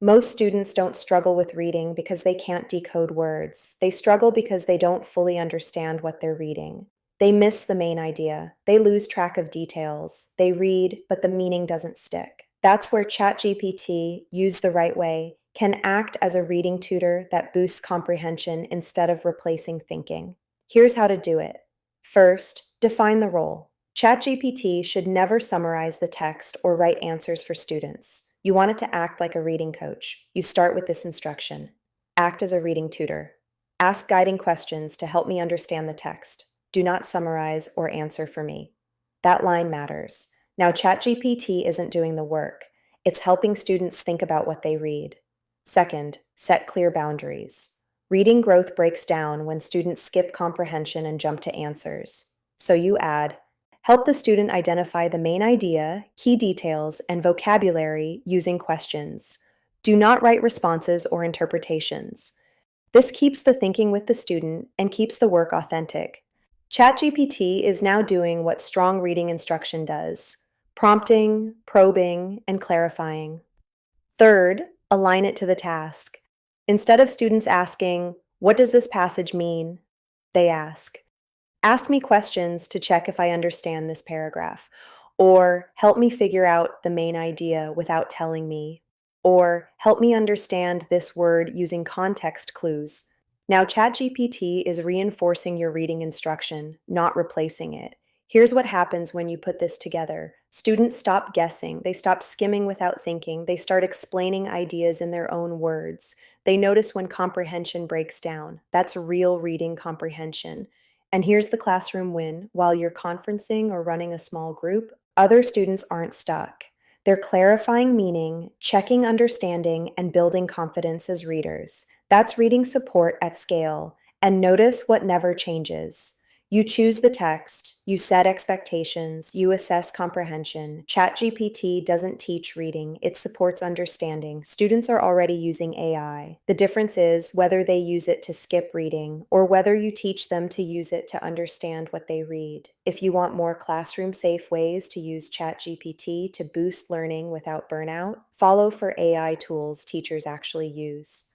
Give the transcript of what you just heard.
Most students don't struggle with reading because they can't decode words. They struggle because they don't fully understand what they're reading. They miss the main idea. They lose track of details. They read, but the meaning doesn't stick. That's where ChatGPT, used the right way, can act as a reading tutor that boosts comprehension instead of replacing thinking. Here's how to do it. First, define the role. ChatGPT should never summarize the text or write answers for students. You want it to act like a reading coach. You start with this instruction. Act as a reading tutor. Ask guiding questions to help me understand the text. Do not summarize or answer for me. That line matters. Now, ChatGPT isn't doing the work. It's helping students think about what they read. Second, set clear boundaries. Reading growth breaks down when students skip comprehension and jump to answers. So you add, help the student identify the main idea, key details, and vocabulary using questions. Do not write responses or interpretations. This keeps the thinking with the student and keeps the work authentic. ChatGPT is now doing what strong reading instruction does: prompting, probing, and clarifying. Third, align it to the task. Instead of students asking, "What does this passage mean?" they ask me questions to check if I understand this paragraph, or help me figure out the main idea without telling me, or help me understand this word using context clues. Now, ChatGPT is reinforcing your reading instruction, not replacing it. Here's what happens when you put this together. Students stop guessing, they stop skimming without thinking, they start explaining ideas in their own words. They notice when comprehension breaks down. That's real reading comprehension. And here's the classroom win. While you're conferencing or running a small group, other students aren't stuck. They're clarifying meaning, checking understanding, and building confidence as readers. That's reading support at scale. And notice what never changes. You choose the text, you set expectations, you assess comprehension. ChatGPT doesn't teach reading, it supports understanding. Students are already using AI. The difference is whether they use it to skip reading or whether you teach them to use it to understand what they read. If you want more classroom-safe ways to use ChatGPT to boost learning without burnout, follow for AI tools teachers actually use.